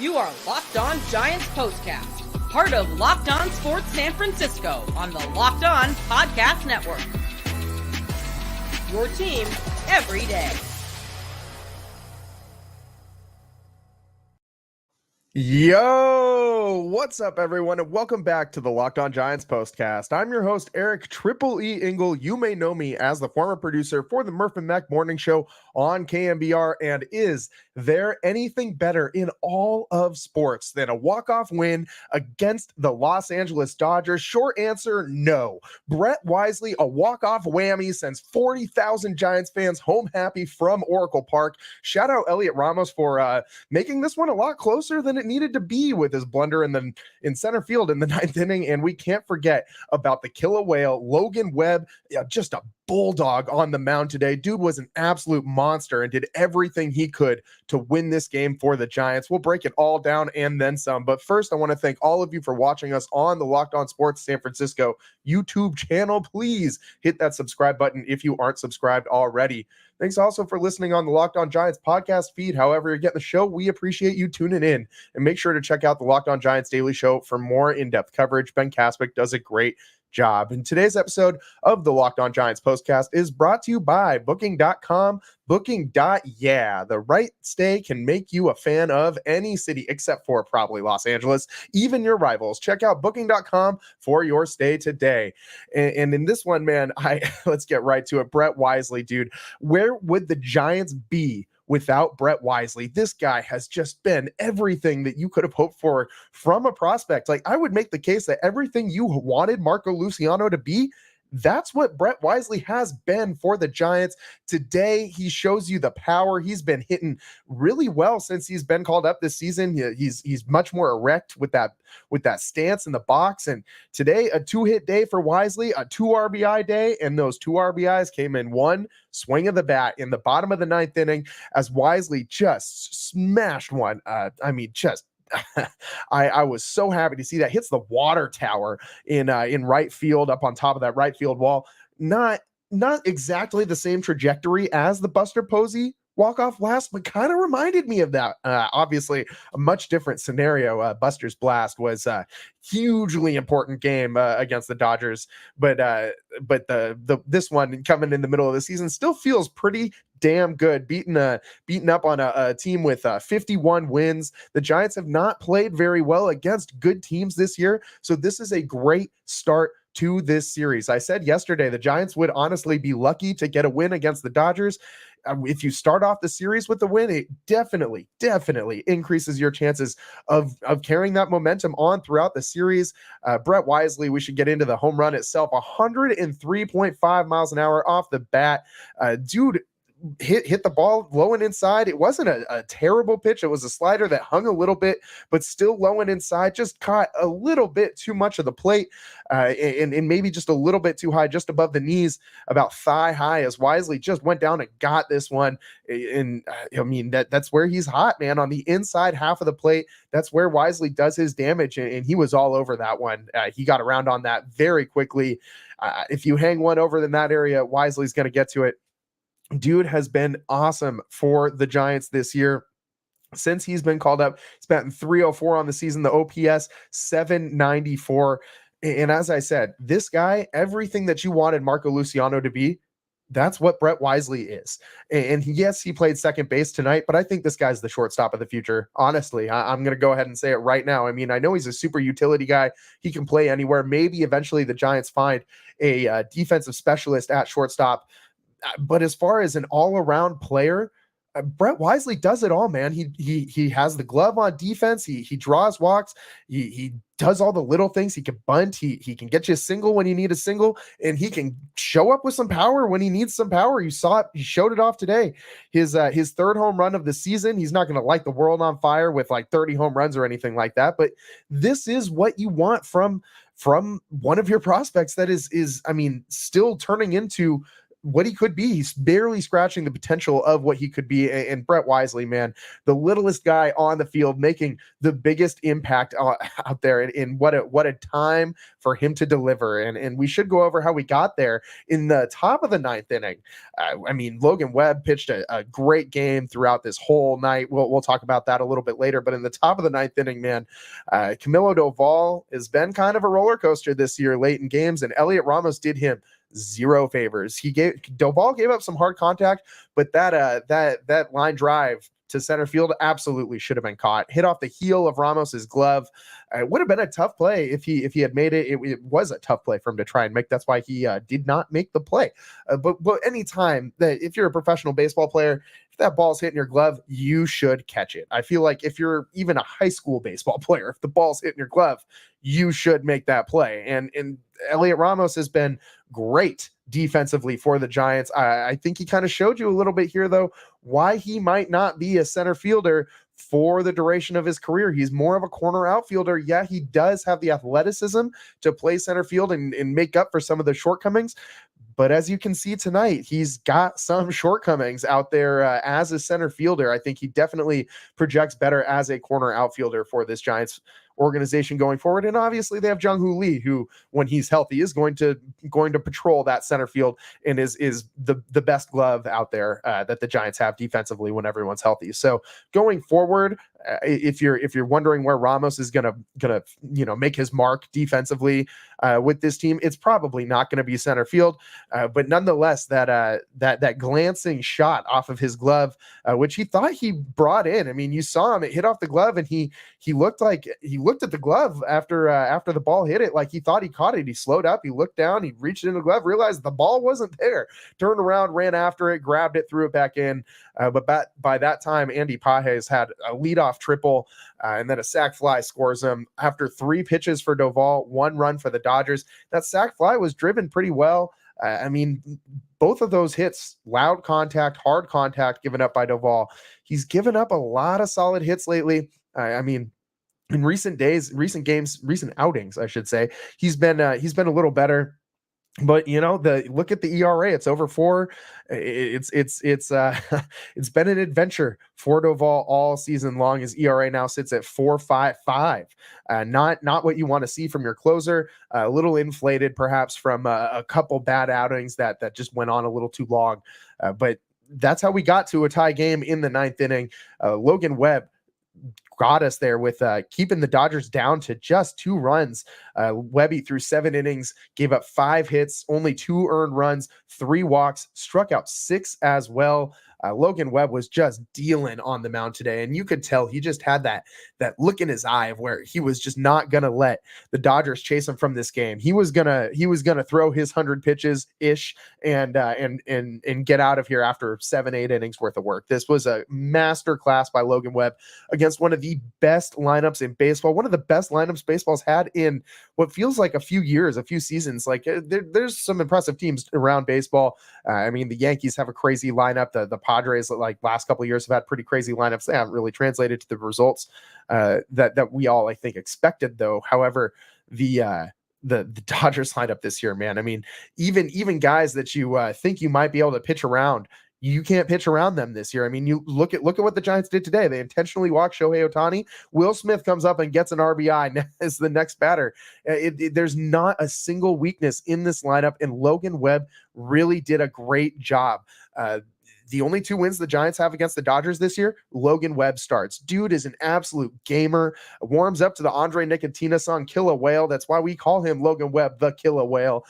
You are Locked On Giants Postcast, part of Locked On Sports San Francisco on the Locked On Podcast Network. Your team every day. Yo, what's up, everyone, and welcome back to the Locked On Giants Postcast. I'm your host, Eric Triple E Engel. You may know me as the former producer for the Murph and Mac Morning Show on KMBR. And is there anything better in all of sports than a walk-off win against the Los Angeles Dodgers? Short answer, no. Brett Wisely, a walk-off whammy, sends 40,000 Giants fans home happy from Oracle Park. Shout out Heliot Ramos for making this one a lot closer than it needed to be with his blunder in center field in the ninth inning. And we can't forget about the killer whale, Logan Webb, just a bulldog on the mound today. Dude was an absolute monster and did everything he could to win this game for the Giants. We'll break it all down and then some. But first, I want to thank all of you for watching us on the Locked On Sports San Francisco YouTube channel. Please hit that subscribe button if you aren't subscribed already. Thanks also for listening on the Locked On Giants podcast feed. However you're getting the show, we appreciate you tuning in. And make sure to check out the Locked On Giants Daily Show for more in-depth coverage. Ben Kaspick does a great job. And today's episode of the Locked On Giants Postcast is brought to you by Booking.com. Booking.yeah. The right stay can make you a fan of any city except for probably Los Angeles, even your rivals. Check out Booking.com for your stay today. And in this one, man, let's get right to it. Brett Wisely, dude, where would the Giants be without Brett Wisely? This guy has just been everything that you could have hoped for from a prospect. Like, I would make the case that everything you wanted Marco Luciano to be, that's what Brett Wisely has been for the Giants. Today, he shows you the power. He's been hitting really well since he's been called up this season. He's much more erect with that stance in the box. And today, a 2-hit day for Wisely, a 2 RBI day, and those 2 RBIs came in one swing of the bat in the bottom of the ninth inning as Wisely just smashed one. I was so happy to see that. Hits the water tower in right field, up on top of that right field wall. Not exactly the same trajectory as the Buster Posey walk-off blast, but kind of reminded me of that. Obviously, a much different scenario. Buster's blast was a hugely important game against the Dodgers, but this one coming in the middle of the season still feels pretty damn good. Beating up on a team with 51 wins. The Giants have not played very well against good teams this year, so this is a great start to this series. I said yesterday the Giants would honestly be lucky to get a win against the Dodgers. If you start off the series with the win, it definitely increases your chances of carrying that momentum on throughout the series. Brett Wisely, we should get into the home run itself. 103.5 miles an hour off the bat. Dude hit the ball low and inside. It wasn't a terrible pitch. It was a slider that hung a little bit, but still low and inside. Just caught a little bit too much of the plate, and maybe just a little bit too high, just above the knees, about thigh high, as Wisely just went down and got this one. And I mean, that's where he's hot, man, on the inside half of the plate. That's where Wisely does his damage, and he was all over that one. He got around on that very quickly. If you hang one over in that area, Wisely's going to get to it. Dude has been awesome for the Giants this year. Since he's been called up, he's batting .304 on the season, the OPS .794. And as I said, this guy, everything that you wanted Marco Luciano to be, that's what Brett Wisely is. And yes, he played second base tonight, but I think this guy's the shortstop of the future. Honestly, I'm going to go ahead and say it right now. I mean, I know he's a super utility guy. He can play anywhere. Maybe eventually the Giants find a defensive specialist at shortstop. But as far as an all-around player, Brett Wisely does it all, man. He has the glove on defense. He draws walks. He does all the little things. He can bunt. He can get you a single when you need a single, and he can show up with some power when he needs some power. You saw it. He showed it off today. His third home run of the season. He's not going to light the world on fire with like 30 home runs or anything like that, but this is what you want from one of your prospects that is I mean, still turning into what he could be. He's barely scratching the potential of what he could be. And Brett Wisely, man, the littlest guy on the field making the biggest impact out there. And what a time for him to deliver. And we should go over how we got there in the top of the ninth inning. I mean, Logan Webb pitched a great game throughout this whole night. We'll talk about that a little bit later. But in the top of the ninth inning, man, Camilo Doval has been kind of a roller coaster this year late in games, and Heliot Ramos did him zero favors. Doval gave up some hard contact, but that line drive to center field absolutely should have been caught. Hit off the heel of Ramos's glove. It would have been a tough play if he had made it. It was a tough play for him to try and make. That's why he did not make the play. But anytime that if you're a professional baseball player, if that ball's hitting your glove, you should catch it. I feel like if you're even a high school baseball player, if the ball's hitting your glove, you should make that play. And Heliot Ramos has been great defensively for the Giants. I think he kind of showed you a little bit here, though, why he might not be a center fielder for the duration of his career. He's more of a corner outfielder. Yeah, he does have the athleticism to play center field and make up for some of the shortcomings. But as you can see tonight, he's got some shortcomings out there as a center fielder. I think he definitely projects better as a corner outfielder for this Giants organization going forward. And obviously they have Jung-Hoo Lee, who, when he's healthy, is going to patrol that center field and is the best glove out there that the Giants have defensively when everyone's healthy. So going forward, if you're wondering where Ramos is gonna make his mark defensively with this team, it's probably not going to be center field. But nonetheless, that glancing shot off of his glove, which he thought he brought in. I mean, you saw him; it hit off the glove, and he looked at the glove after the ball hit it, like he thought he caught it. He slowed up, he looked down, he reached into the glove, realized the ball wasn't there, turned around, ran after it, grabbed it, threw it back in. But by that time, Andy Pages had a leadoff triple, and then a sac fly scores him after 3 pitches for Doval, 1 run for the Dodgers. That sac fly was driven pretty well. I mean, both of those hits, loud contact, hard contact given up by Doval. He's given up a lot of solid hits lately. I mean, in recent outings, I should say, he's been a little better. But look at the ERA; it's over 4. It's been an adventure for Doval all season long. His ERA now sits at 4.55. Not what you want to see from your closer. A little inflated, perhaps, from a couple bad outings that just went on a little too long. But that's how we got to a tie game in the 9th inning. Logan Webb got us there with keeping the Dodgers down to just 2 runs. Webby through 7 innings, gave up 5 hits, only 2 earned runs, 3 walks, struck out 6 as well. Logan Webb was just dealing on the mound today, and you could tell he just had that look in his eye of where he was just not gonna let the Dodgers chase him from this game. He was gonna throw his 100 pitches ish and get out of here after 7-8 innings worth of work. This was a master class by Logan Webb against one of the best lineups in baseball, one of the best lineups baseball's had in what feels like a few years, a few seasons. Like there's some impressive teams around baseball. I mean, the Yankees have a crazy lineup. The Padres, like last couple of years, have had pretty crazy lineups. They haven't really translated to the results that we all, I think, expected, though. However, the Dodgers lineup this year, man. I mean, even guys that you think you might be able to pitch around, you can't pitch around them this year. I mean, you look at what the Giants did today. They intentionally walked Shohei Ohtani. Will Smith comes up and gets an RBI as the next batter. There's not a single weakness in this lineup, and Logan Webb really did a great job. The only 2 wins the Giants have against the Dodgers this year, Logan Webb starts. Dude is an absolute gamer. Warms up to the Andre Nicotina song, Kill a Whale. That's why we call him Logan Webb, the Kill a Whale.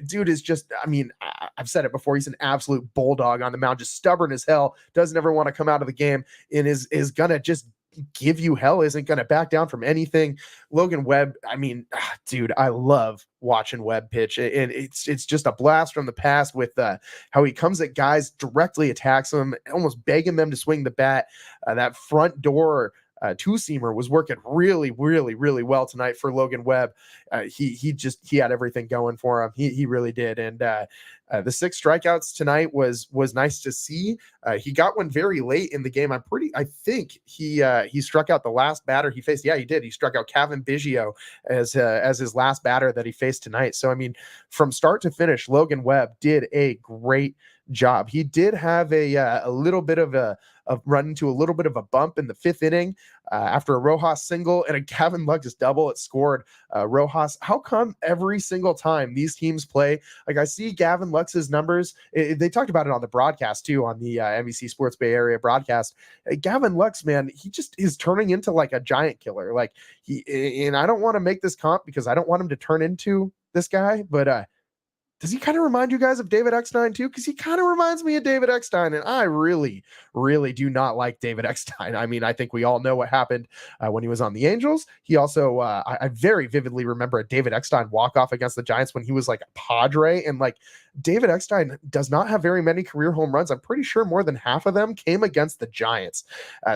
Dude is just, I mean, I've said it before, he's an absolute bulldog on the mound, just stubborn as hell, doesn't ever want to come out of the game, and is going to just give you hell, isn't going to back down from anything. Logan Webb, I mean, dude, I love watching Webb pitch, and it's just a blast from the past with how he comes at guys, directly attacks them, almost begging them to swing the bat. That front door two-seamer was working really, really, really well tonight for Logan Webb. He had everything going for him. He really did. And the 6 strikeouts tonight was nice to see. He got one very late in the game. I think he struck out the last batter he faced. Yeah, he did. He struck out Kevin Biggio as his last batter that he faced tonight. So I mean, from start to finish, Logan Webb did a great job. He did have a little bit of a run into a little bit of a bump in the 5th inning after a Rojas single and a Gavin Lux double. It scored Rojas. How come every single time these teams play, like I see Gavin Lux's numbers, they talked about it on the broadcast too, on the NBC Sports Bay Area broadcast. Gavin Lux, man, he just is turning into like a giant killer. Like and I don't want to make this comp because I don't want him to turn into this guy, but does he kind of remind you guys of David Eckstein too? Because he kind of reminds me of David Eckstein, and I really, really do not like David Eckstein. I mean, I think we all know what happened when he was on the Angels. He also, I very vividly remember a David Eckstein walk-off against the Giants when he was like a Padre, and like David Eckstein does not have very many career home runs. I'm pretty sure more than half of them came against the Giants.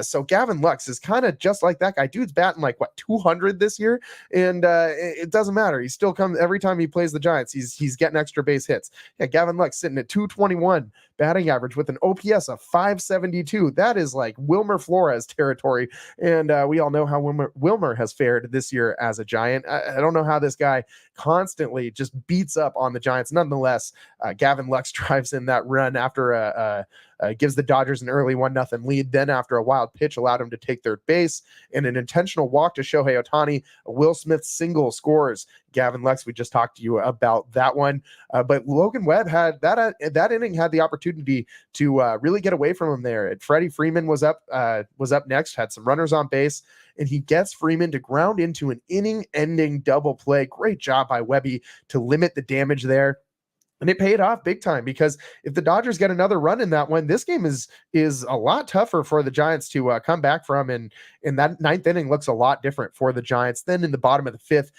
So Gavin Lux is kind of just like that guy. Dude's batting like, 200 this year, and it doesn't matter. He still comes every time he plays the Giants. He's getting extra base hits. Yeah, Gavin Lux sitting at 221 batting average with an OPS of 572. That is like Wilmer Flores territory, and we all know how Wilmer has fared this year as a Giant. I don't know how this guy constantly just beats up on the Giants. Nonetheless, Gavin Lux drives in that run after gives the Dodgers an early 1-0 lead. Then after a wild pitch allowed him to take third base, and an intentional walk to Shohei Ohtani, a Will Smith single scores Gavin Lux. We just talked to you about that one. But Logan Webb had that inning had the opportunity to really get away from him there. Freddie Freeman was up next, had some runners on base, and he gets Freeman to ground into an inning-ending double play. Great job by Webby to limit the damage there. And it paid off big time, because if the Dodgers get another run in that one, this game is a lot tougher for the Giants to come back from. And that 9th inning looks a lot different for the Giants. Then in the bottom of the 5th,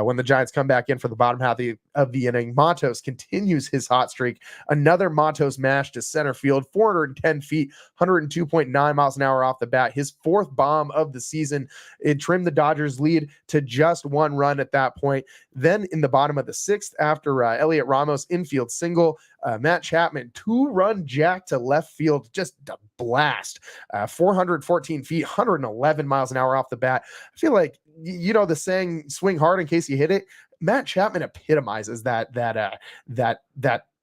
when the Giants come back in for the bottom half of the inning, Matos continues his hot streak. Another Matos mash to center field, 410 feet, 102.9 miles an hour off the bat. His 4th bomb of the season. It trimmed the Dodgers lead to just 1 run at that point. Then in the bottom of the 6th, after Heliot Ramos infield single, Matt Chapman 2-run jack to left field, just a blast. 414 feet, 111 miles an hour off the bat. I feel like, the saying, swing hard in case you hit it. Matt Chapman epitomizes that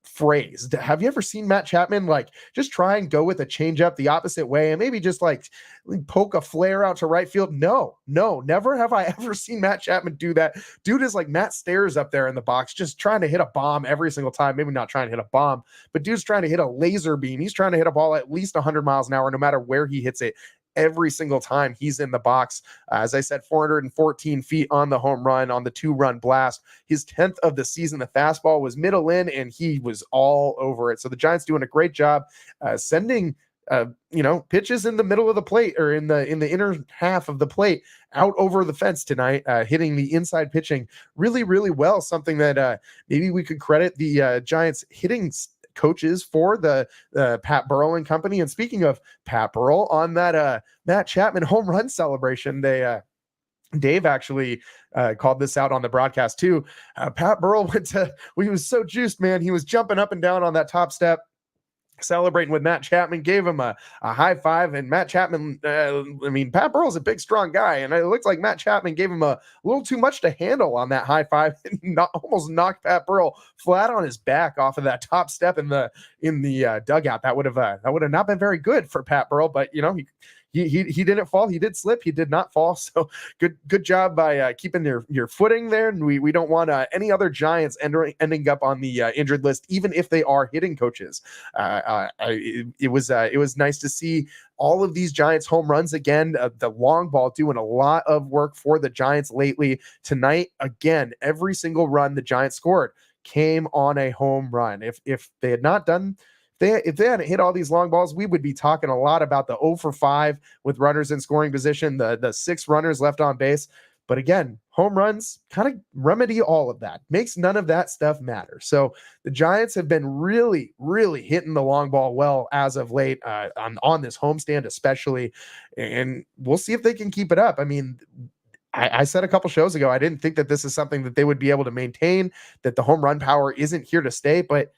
phrase. Have you ever seen Matt Chapman like just try and go with a changeup the opposite way and maybe just like poke a flare out to right field? No, never have I ever seen Matt Chapman do that. Dude is like Matt Stairs up there in the box, just trying to hit a bomb every single time. Maybe not trying to hit a bomb, but dude's trying to hit a laser beam. He's trying to hit a ball at least 100 miles an hour, no matter where he hits it. Every single time he's in the box. As I said, 414 feet on the home run, on the 2-run blast. His 10th of the season. The fastball was middle in, and he was all over it. So the Giants doing a great job sending pitches in the middle of the plate, or in the inner half of the plate, out over the fence tonight, hitting the inside pitching really, really well. Something that maybe we could credit the Giants hitting coaches for the Pat Burrell and company. And speaking of Pat Burrell, on that Matt Chapman home run celebration, Dave actually called this out on the broadcast too. Pat Burrell he was so juiced, man. He was jumping up and down on that top step, celebrating with Matt Chapman, gave him a high five. And Matt Chapman, Pat Burrell's a big, strong guy, and it looked like Matt Chapman gave him a little too much to handle on that high five, and almost knocked Pat Burrell flat on his back off of that top step in the dugout. That would have not been very good for Pat Burrell, but he didn't fall. He did slip. He did not fall. So good job by keeping your footing there. And we don't want any other Giants ending up on the injured list, even if they are hitting coaches. It was nice to see all of these Giants home runs again. The long ball doing a lot of work for the Giants lately. Tonight, again, every single run the Giants scored came on a home run. If they had not done. If they hadn't hit all these long balls, we would be talking a lot about the 0 for 5 with runners in scoring position, the 6 runners left on base. But again, home runs kind of remedy all of that, makes none of that stuff matter. So the Giants have been really, really hitting the long ball well as of late, on this homestand especially. And we'll see if they can keep it up. I mean, I said a couple shows ago, I didn't think that this is something that they would be able to maintain, that the home run power isn't here to stay, but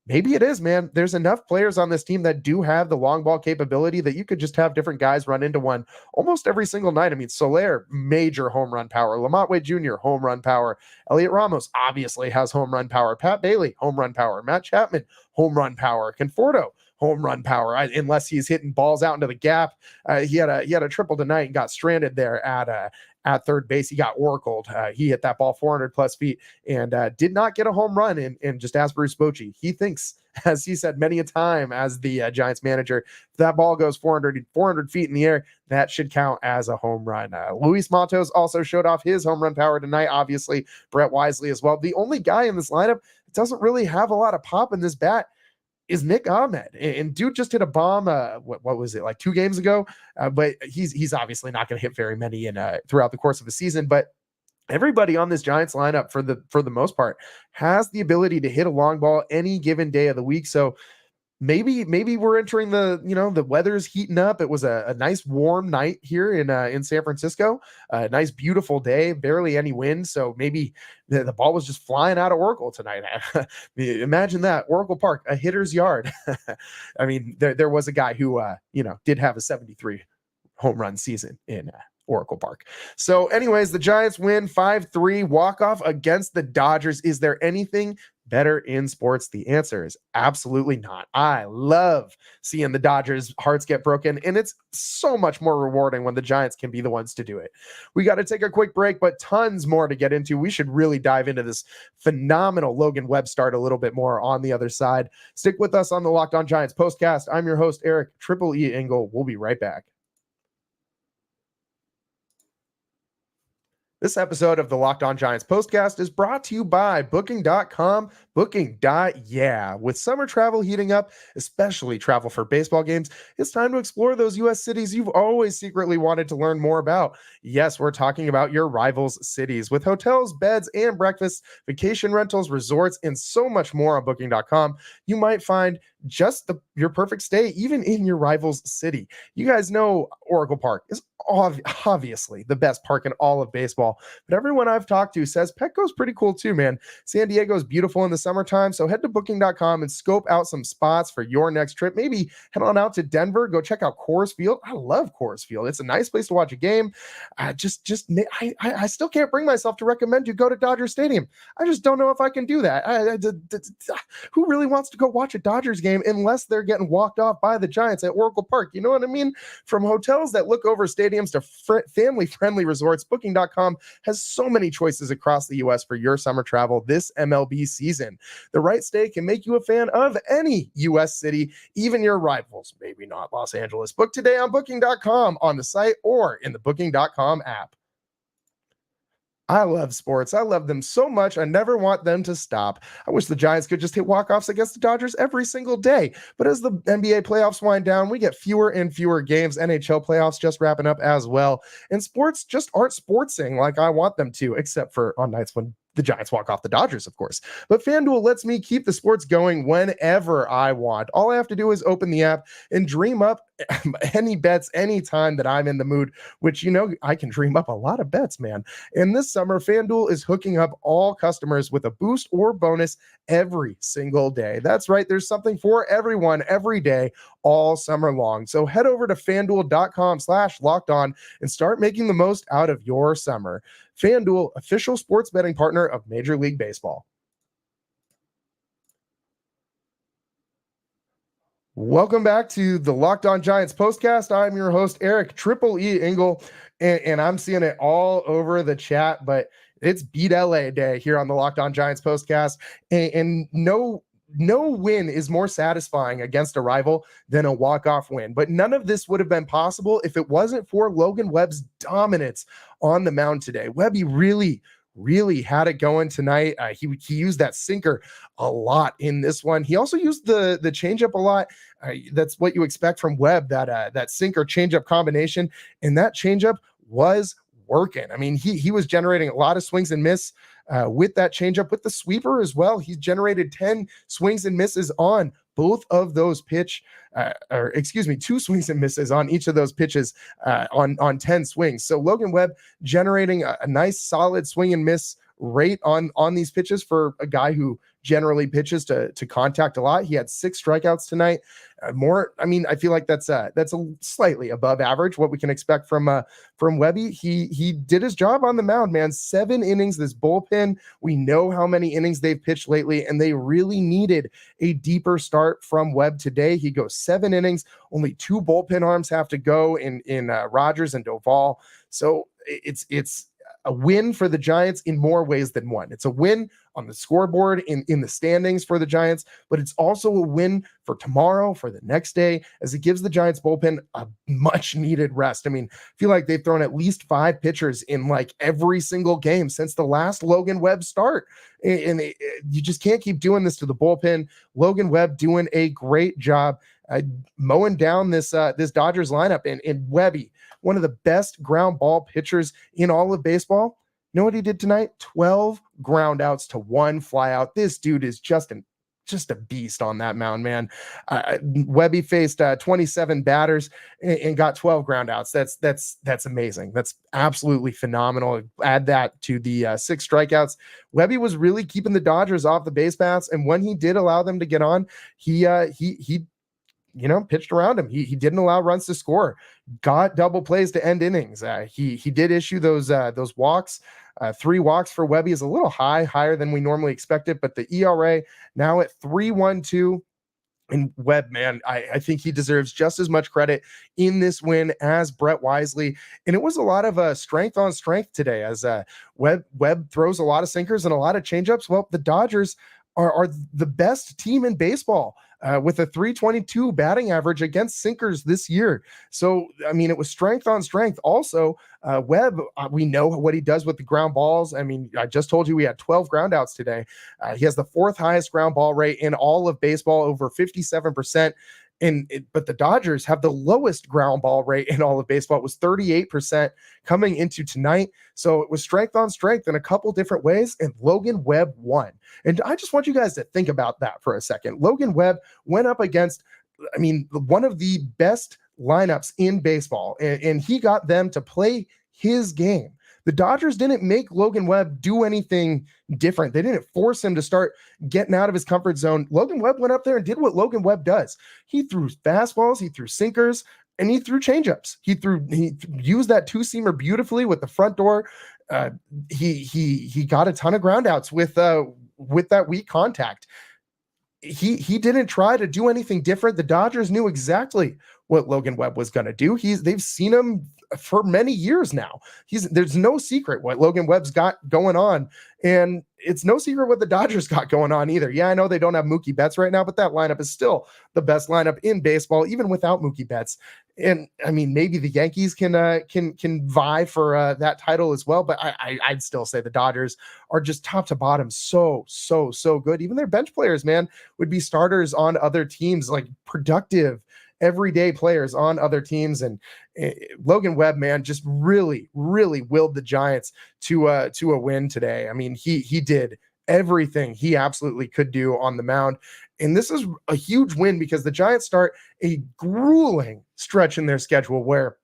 maybe it is, man. There's enough players on this team that do have the long ball capability that you could just have different guys run into one almost every single night. I mean, Soler, major home run power. Lamont Wade Jr., home run power. Heliot Ramos obviously has home run power. Pat Bailey, home run power. Matt Chapman, home run power. Conforto, home run power, unless he's hitting balls out into the gap. He had a triple tonight and got stranded there at third base. He got oracled. He hit that ball 400 plus feet and did not get a home run. And just ask Bruce Bochy, he thinks, as he said many a time as the Giants manager, if that ball goes 400 feet in the air, that should count as a home run. Luis Matos also showed off his home run power tonight. Obviously, Brett Wisely as well. The only guy in this lineup that doesn't really have a lot of pop in this bat is Nick Ahmed, and dude just hit a bomb. What was it, like 2 games ago? But he's obviously not going to hit very many in throughout the course of a season. But everybody on this Giants lineup, for the most part, has the ability to hit a long ball any given day of the week. So maybe we're entering the weather's heating up. It was a nice warm night here in San Francisco, a nice beautiful day, barely any wind. So maybe the ball was just flying out of Oracle tonight. Imagine that, Oracle Park, a hitter's yard. I mean, there was a guy who did have a 73 home run season in Oracle Park. So anyways, the Giants win 5-3, walk-off against the Dodgers. Is there anything better in sports? The answer is absolutely not. I love seeing the Dodgers' hearts get broken, and it's so much more rewarding when the Giants can be the ones to do it. We got to take a quick break, but tons more to get into. We should really dive into this phenomenal Logan Webb start a little bit more on the other side. Stick with us on the Locked On Giants postcast. I'm your host, Eric Triple E Engel. We'll be right back. This episode of the Locked On Giants postcast is brought to you by Booking.com. Booking.yeah. With summer travel heating up, especially travel for baseball games, it's time to explore those U.S. cities you've always secretly wanted to learn more about. Yes, we're talking about your rivals' cities. With hotels, beds, and breakfasts, vacation rentals, resorts, and so much more on Booking.com, you might find just your perfect stay, even in your rival's city. You guys know Oracle Park is obviously the best park in all of baseball, but everyone I've talked to says Petco's pretty cool too, man. San Diego's beautiful in the summertime, so head to Booking.com and scope out some spots for your next trip. Maybe head on out to Denver, go check out Coors Field. I love Coors Field. It's a nice place to watch a game. I still can't bring myself to recommend you go to Dodger Stadium. I just don't know if I can do that. Who really wants to go watch a Dodgers game unless they're getting walked off by the Giants at Oracle Park? You know what I mean? From hotels that look over stadiums to family-friendly resorts, Booking.com has so many choices across the U.S. for your summer travel this MLB season. The right stay can make you a fan of any U.S. city, even your rivals, maybe not Los Angeles. Book today on Booking.com, on the site, or in the Booking.com app. I love sports. I love them so much. I never want them to stop. I wish the Giants could just hit walk-offs against the Dodgers every single day. But as the NBA playoffs wind down, we get fewer and fewer games. NHL playoffs just wrapping up as well. And sports just aren't sportsing like I want them to, except for on nights when the Giants walk off the Dodgers, of course. But FanDuel lets me keep the sports going whenever I want. All I have to do is open the app and dream up any bets anytime that I'm in the mood, which, I can dream up a lot of bets, man. And this summer, FanDuel is hooking up all customers with a boost or bonus every single day. That's right. There's something for everyone every day, all summer long. So head over to FanDuel.com/lockedon and start making the most out of your summer. FanDuel, official sports betting partner of Major League Baseball. Welcome back to the Locked On Giants postcast. I'm your host, Eric Triple E Engel, and I'm seeing it all over the chat, but it's Beat LA day here on the Locked On Giants postcast, and no win is more satisfying against a rival than a walk-off win. But none of this would have been possible if it wasn't for Logan Webb's dominance on the mound today. Webby really had it going tonight. He used that sinker a lot in this one. He also used the changeup a lot. That's what you expect from Webb, that sinker changeup combination. And that changeup was working. I mean, he was generating a lot of swings and miss with that changeup, with the sweeper as well. He's generated 10 swings and misses on both of those two swings and misses on each of those pitches on 10 swings. So Logan Webb generating a nice solid swing and miss rate on these pitches for a guy who generally pitches to contact a lot. He had 6 strikeouts tonight. I feel like that's a slightly above average what we can expect from Webby. He did his job on the mound, man. 7 innings. This bullpen, we know how many innings they've pitched lately, and they really needed a deeper start from Webb today. He goes 7 innings. Only 2 bullpen arms have to go in Rogers and Doval. So it's a win for the Giants in more ways than one. It's a win on the scoreboard in the standings for the Giants, but it's also a win for tomorrow, for the next day, as it gives the Giants bullpen a much needed rest. I mean, I feel like they've thrown at least 5 pitchers in like every single game since the last Logan Webb start. And you just can't keep doing this to the bullpen. Logan Webb doing a great job mowing down this Dodgers lineup, and Webby, one of the best ground ball pitchers in all of baseball. You know what he did tonight? 12 ground outs to 1 fly out. This dude is just a beast on that mound, man. Webby faced 27 batters and got 12 ground outs. That's amazing. That's absolutely phenomenal. Add that to the 6 strikeouts. Webby was really keeping the Dodgers off the base paths, and when he did allow them to get on, he pitched around him. He didn't allow runs to score, got double plays to end innings. He did issue those walks. 3 walks for Webby is a little higher than we normally expected, but the ERA now at 3.12. And Webb, man, I think he deserves just as much credit in this win as Brett Wisely. And it was a lot of strength on strength today, as Webb throws a lot of sinkers and a lot of changeups. Well, the Dodgers are the best team in baseball with a 322 batting average against sinkers this year. So, I mean, it was strength on strength. Also, Webb, we know what he does with the ground balls. I mean, I just told you we had 12 ground outs today. He has the 4th highest ground ball rate in all of baseball, over 57%. But the Dodgers have the lowest ground ball rate in all of baseball. It was 38% coming into tonight. So it was strength on strength in a couple different ways, and Logan Webb won. And I just want you guys to think about that for a second. Logan Webb went up against, one of the best lineups in baseball, and he got them to play his game. The Dodgers didn't make Logan Webb do anything different. They didn't force him to start getting out of his comfort zone. Logan Webb went up there and did what Logan Webb does. He threw fastballs, he threw sinkers, and he threw changeups. He used that 2-seamer beautifully with the front door. He got a ton of groundouts with that weak contact. He didn't try to do anything different. The Dodgers knew exactly what Logan Webb was going to do. They've seen him for many years now. There's no secret what Logan Webb's got going on, and it's no secret what the Dodgers got going on either. Yeah, I know they don't have Mookie Betts right now, but that lineup is still the best lineup in baseball, even without Mookie Betts. And I mean, maybe the Yankees can vie for that title as well, but I'd still say the Dodgers are just top to bottom so good. Even their bench players, man, would be starters on other teams, like productive everyday players on other teams. And Logan Webb, man, just really willed the Giants to a win today. I mean, he did everything he absolutely could do on the mound. And this is a huge win because the Giants start a grueling stretch in their schedule where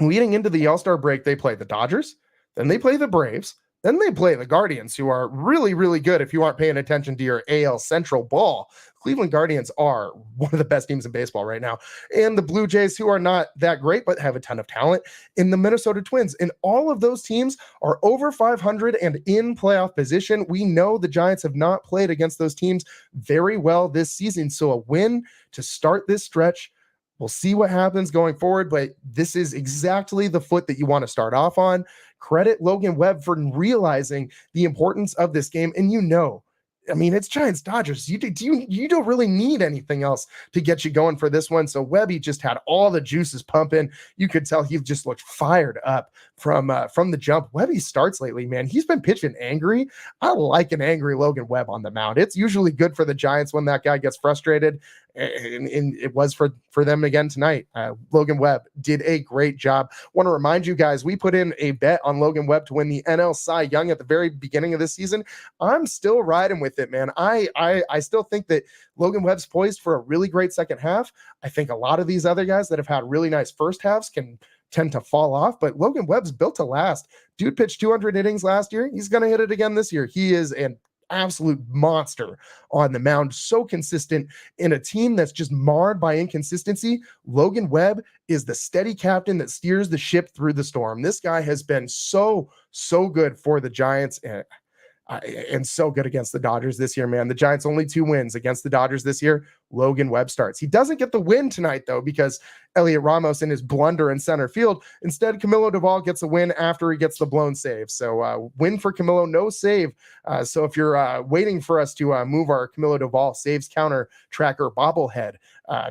leading into the All-Star break, they play the Dodgers, then they play the Braves, then they play the Guardians, who are really good if you aren't paying attention to your AL Central ball. Cleveland Guardians are one of the best teams in baseball right now. And the Blue Jays, who are not that great, but have a ton of talent, in the Minnesota Twins. And all of those teams are over 500 and in playoff position. We know the Giants have not played against those teams very well this season. So a win to start this stretch. We'll see what happens going forward, but this is exactly the foot that you want to start off on. Credit Logan Webb for realizing the importance of this game. And it's Giants Dodgers. You don't really need anything else to get you going for this one. So Webby just had all the juices pumping. You could tell he just looked fired up from the jump. Webby starts lately, man. He's been pitching angry. I like an angry Logan Webb on the mound. It's usually good for the Giants when that guy gets frustrated. and it was for them again tonight. Logan Webb did a great job. Want to remind you guys, we put in a bet on Logan Webb to win the NL Cy Young at the very beginning of this season. I'm still riding with it, man. I still think that Logan Webb's poised for a really great second half. I think a lot of these other guys that have had really nice first halves can tend to fall off, but Logan Webb's built to last. Dude pitched 200 innings last year. He's going to hit it again this year. He is an absolute monster on the mound, so consistent in a team that's just marred by inconsistency. Logan Webb is the steady captain that steers the ship through the storm. This guy has been so good for the Giants, and so good against the Dodgers this year, man. The Giants only 2 wins against the Dodgers this year. Logan Webb starts. He doesn't get the win tonight, though, because Heliot Ramos in his blunder in center field. Instead, Camilo Doval gets a win after he gets the blown save. So win for Camilo, no save. So if you're waiting for us to move our Camilo Doval saves counter tracker bobblehead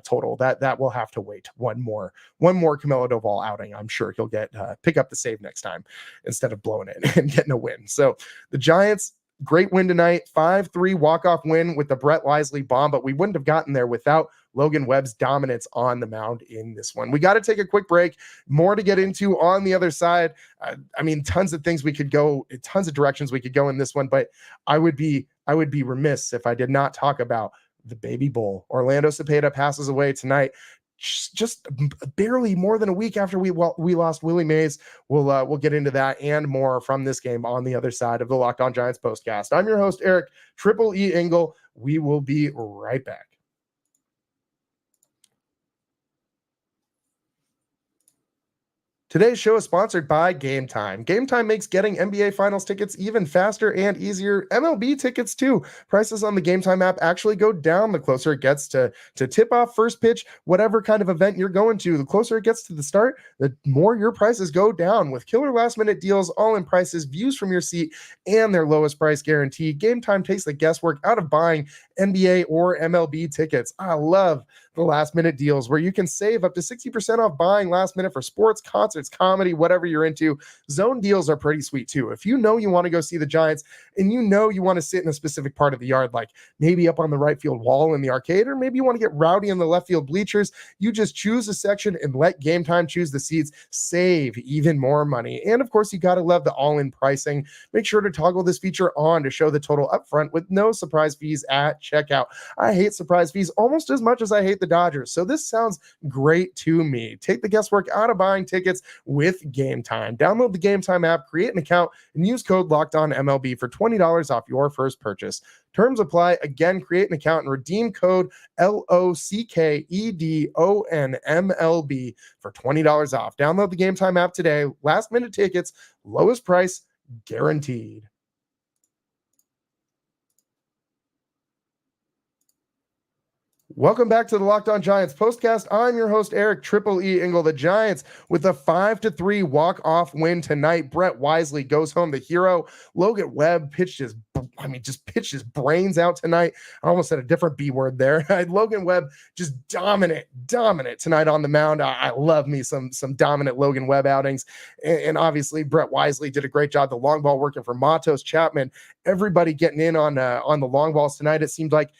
total, that will have to wait one more Camilo Doval outing. I'm sure he'll get pick up the save next time instead of blowing it and getting a win. So the Giants, great win tonight, 5-3 walk-off win with the Brett Wisely bomb, but we wouldn't have gotten there without Logan Webb's dominance on the mound in this one. We got to take a quick break. More to get into on the other side. I mean, tons of things we could go, tons of directions we could go in this one, but I would be remiss if I did not talk about the baby bull. Orlando Cepeda passes away tonight, just barely more than a week after we lost Willie Mays. We'll get into that and more from this game on the other side of the Locked On Giants postcast. I'm your host, Eric Triple E Engel. We will be right back. Today's show is sponsored by Game Time. Game Time makes getting NBA Finals tickets even faster and easier. MLB tickets too. Prices on the Game Time app actually go down the closer it gets to tip off, first pitch, whatever kind of event you're going to. The closer it gets to the start, the more your prices go down. With killer last minute deals, all-in prices, views from your seat, and their lowest price guarantee, Game Time takes the guesswork out of buying NBA or MLB tickets. I love the last minute deals where you can save up to 60% off buying last minute for sports, concerts, comedy, whatever you're into. Zone deals are pretty sweet too. If you know you want to go see the Giants and you know you want to sit in a specific part of the yard, like maybe up on the right field wall in the arcade, or maybe you want to get rowdy in the left field bleachers, you just choose a section and let Game Time choose the seats. Save even more money. And of course, you got to love the all-in pricing. Make sure to toggle this feature on to show the total upfront with no surprise fees at checkout. I hate surprise fees almost as much as I hate the Dodgers, so this sounds great to me. Take the guesswork out of buying tickets with Game Time. Download the Game Time app, create an account, and use code LOCKEDONMLB for $20 off your first purchase. Terms apply. Again, create an account and redeem code LOCKEDONMLB for $20 off. Download the Game Time app today. Last minute tickets, lowest price guaranteed. Welcome back to the Locked On Giants postcast. I'm your host, Eric Triple E Engel. The Giants with a 5-3 walk-off win tonight. Brett Wisely goes home the hero. Logan Webb pitched his brains out tonight. I almost said a different B word there. Logan Webb just dominant tonight on the mound. I love me some dominant Logan Webb outings. And obviously Brett Wisely did a great job. The long ball working for Matos, Chapman, everybody getting in on the long balls tonight, it seemed like.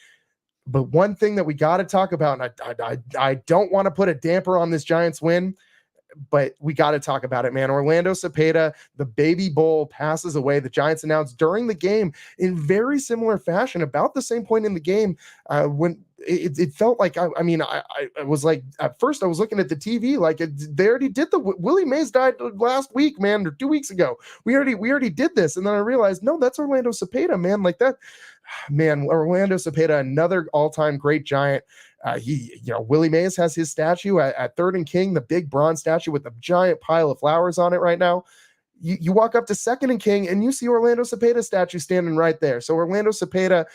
But one thing that we got to talk about, and I don't want to put a damper on this Giants win, but we got to talk about it, man. Orlando Cepeda, the baby bull, passes away. The Giants announced during the game in very similar fashion, about the same point in the game, when it felt like, I was like, at first I was looking at the TV, like they already did Willie Mays died last week, man, or 2 weeks ago. We already did this. And then I realized, no, that's Orlando Cepeda, man. Like that, man, Orlando Cepeda, another all-time great Giant. Willie Mays has his statue at Third and King, the big bronze statue with a giant pile of flowers on it right now. You walk up to Second and King and you see Orlando Cepeda's statue standing right there. So Orlando Cepeda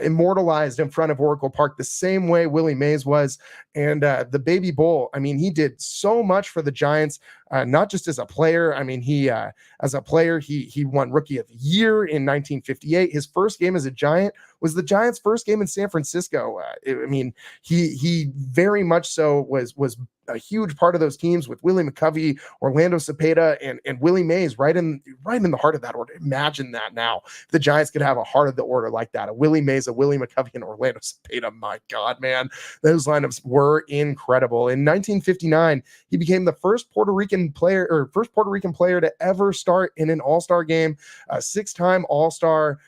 immortalized in front of Oracle Park the same way Willie Mays was. And the baby bull, I mean, he did so much for the Giants, not just as a player. I mean, he won Rookie of the Year in 1958. His first game as a Giant was the Giants' first game in San Francisco. He very much so was a huge part of those teams with Willie McCovey, Orlando Cepeda, and Willie Mays right in the heart of that order. Imagine that now. If the Giants could have a heart of the order like that, a Willie Mays, Meza, Willie McCovey, and Orlando Cepeda. My God, man, those lineups were incredible. In 1959, he became the first Puerto Rican player to ever start in an All-Star game, a 6-time All-Star.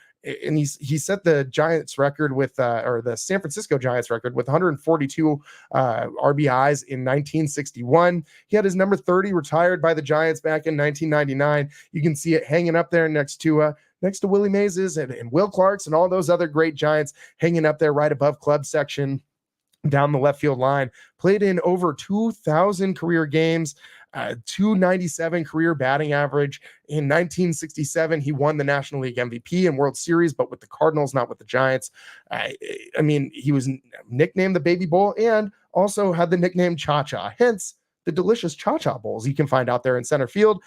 And he set the Giants record with or the San Francisco Giants record with 142 RBIs in 1961. He had his number 30 retired by the Giants back in 1999. You can see it hanging up there next to Willie Mays and Will Clark's and all those other great Giants hanging up there right above club section down the left field line. Played in over 2,000 career games, 297 career batting average. In 1967, he won the National League MVP and World Series, but with the Cardinals, not with the Giants. I mean, he was nicknamed the Baby Bull and also had the nickname Cha-Cha, hence the delicious Cha-Cha Bowls you can find out there in center field.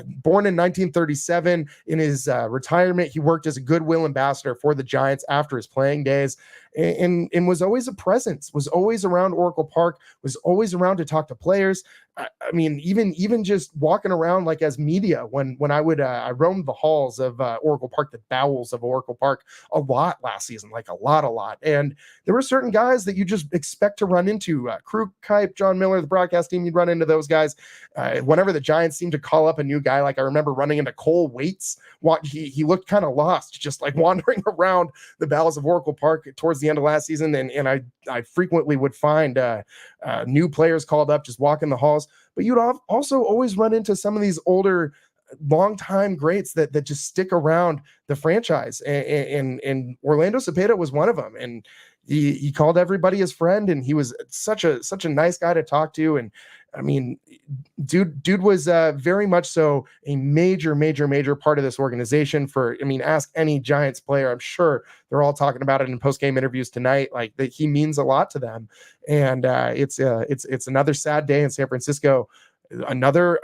Born in 1937, in his retirement, he worked as a goodwill ambassador for the Giants after his playing days, and was always a presence, was always around Oracle Park, was always around to talk to players. I mean, even just walking around like as media when I roamed the halls of Oracle Park, the bowels of Oracle Park a lot last season, like a lot. And there were certain guys that you just expect to run into. Crew Kipe, John Miller, the broadcast team, you'd run into those guys. Whenever the Giants seemed to call up a new guy, like I remember running into Cole Waits. He looked kind of lost, just like wandering around the bowels of Oracle Park towards the end of last season. And I frequently would find new players called up, just walking the halls. But you'd also always run into some of these older, longtime greats that just stick around the franchise. And Orlando Cepeda was one of them. And he called everybody his friend, and he was such a nice guy to talk to. And I mean, dude was very much so a major part of this organization. Ask any Giants player, I'm sure they're all talking about it in post-game interviews tonight. Like that, he means a lot to them. And it's another sad day in San Francisco. Another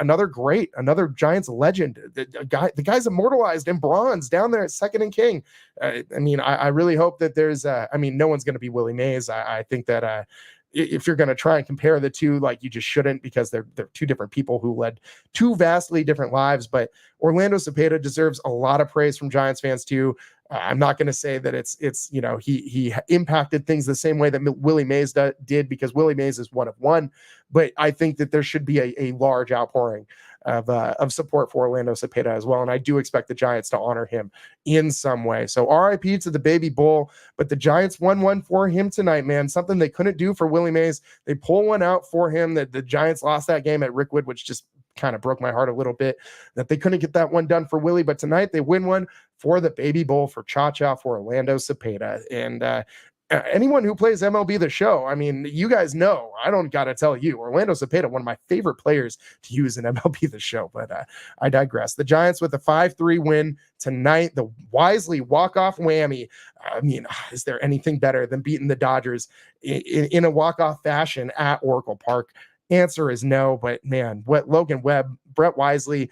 Giants legend. The guy's immortalized in bronze down there at second and King. I really hope that there's no one's going to be Willie Mays. I think that if you're going to try and compare the two, like, you just shouldn't, because they're two different people who led two vastly different lives. But Orlando Cepeda deserves a lot of praise from Giants fans too. I'm not going to say that it's he impacted things the same way that Willie Mays did, because Willie Mays is one of one. But I think that there should be a large outpouring of support for Orlando Cepeda as well. And I do expect the Giants to honor him in some way. So RIP to the Baby Bull, but the Giants won one for him tonight, man. Something they couldn't do for Willie Mays. They pull one out for him. That the Giants lost that game at Rickwood, which just kind of broke my heart a little bit that they couldn't get that one done for Willie. But tonight they win one for the Baby Bull, for Cha-Cha, for Orlando Cepeda. And anyone who plays MLB The Show, I mean, you guys know, I don't got to tell you, Orlando Cepeda, one of my favorite players to use in MLB The Show. But I digress. The Giants with a 5-3 win tonight, the Wisely walk-off whammy. I mean, is there anything better than beating the Dodgers in a walk-off fashion at Oracle Park? Answer is no. But man, what Logan Webb, Brett Wisely,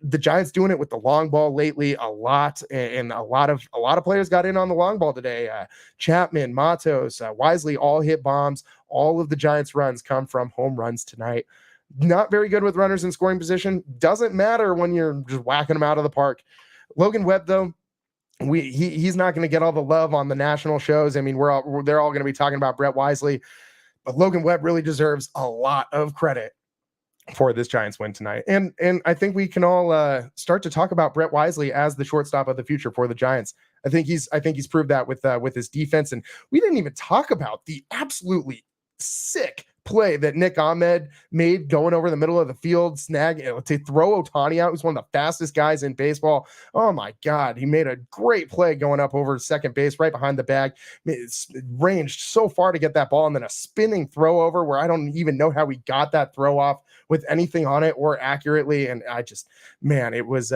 the Giants doing it with the long ball lately a lot, and a lot of players got in on the long ball today. Chapman, Matos, Wisely all hit bombs. All of the Giants runs come from home runs tonight. Not very good with runners in scoring position. Doesn't matter when you're just whacking them out of the park. Logan Webb, though, he's not going to get all the love on the national shows. I mean, they're all going to be talking about Brett Wisely. But Logan Webb really deserves a lot of credit for this Giants win tonight. And I think we can all start to talk about Brett Wisely as the shortstop of the future for the Giants. I think he's proved that with his defense. And we didn't even talk about the absolutely sick play that Nick Ahmed made going over the middle of the field, to throw Ohtani out, who's one of the fastest guys in baseball. Oh my God. He made a great play going up over second base, right behind the bag. It ranged so far to get that ball, and then a spinning throw over where I don't even know how he got that throw off with anything on it or accurately. And it was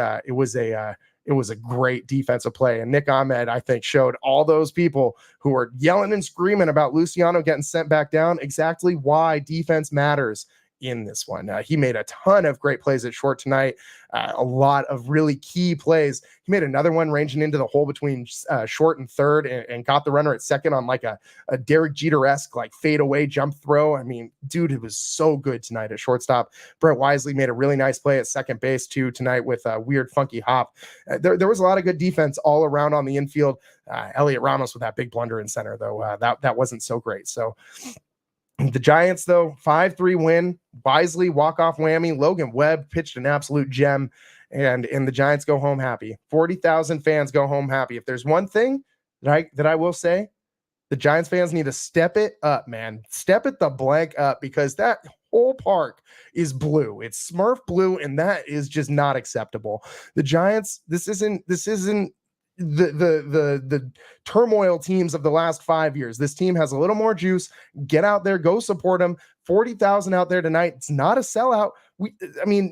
a great defensive play. And Nick Ahmed, I think, showed all those people who were yelling and screaming about Luciano getting sent back down exactly why defense matters in this one. He made a ton of great plays at short tonight, a lot of really key plays. He made another one ranging into the hole between short and third and got the runner at second on like a Derek Jeter-esque like fade away jump throw. I mean, dude, it was so good tonight at shortstop. Brett Wisely made a really nice play at second base too tonight with a weird funky hop. There was a lot of good defense all around on the infield. Heliot Ramos with that big blunder in center, though, that wasn't so great. So the Giants, though, 5-3 win. Wisely walk-off whammy. Logan Webb pitched an absolute gem, and the Giants go home happy. 40,000 fans go home happy. If there's one thing that I will say, the Giants fans need to step it up, man. Step it the blank up, because that whole park is blue. It's Smurf blue, and that is just not acceptable. The Giants, this isn't the turmoil teams of the last 5 years. This team has a little more juice. Get out there, go support them. 40,000 out there tonight. It's not a sellout.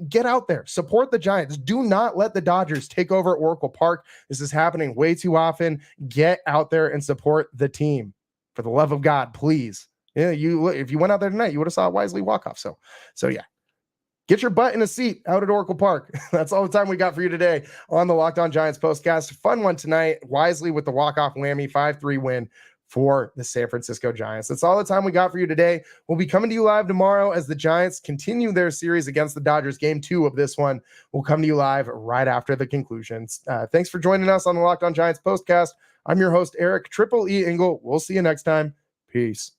Get out there, support the Giants. Do not let the Dodgers take over Oracle Park. This is happening way too often. Get out there and support the team. For the love of God, please. Yeah, if you went out there tonight, you would have saw a Wisely walk off. So yeah. Get your butt in a seat out at Oracle Park. That's all the time we got for you today on the Locked On Giants postcast. Fun one tonight. Wisely with the walk-off whammy, 5-3 win for the San Francisco Giants. That's all the time we got for you today. We'll be coming to you live tomorrow as the Giants continue their series against the Dodgers. Game 2 of this one will come to you live right after the conclusions. Thanks for joining us on the Locked On Giants postcast. I'm your host, Eric Triple E Engel. We'll see you next time. Peace.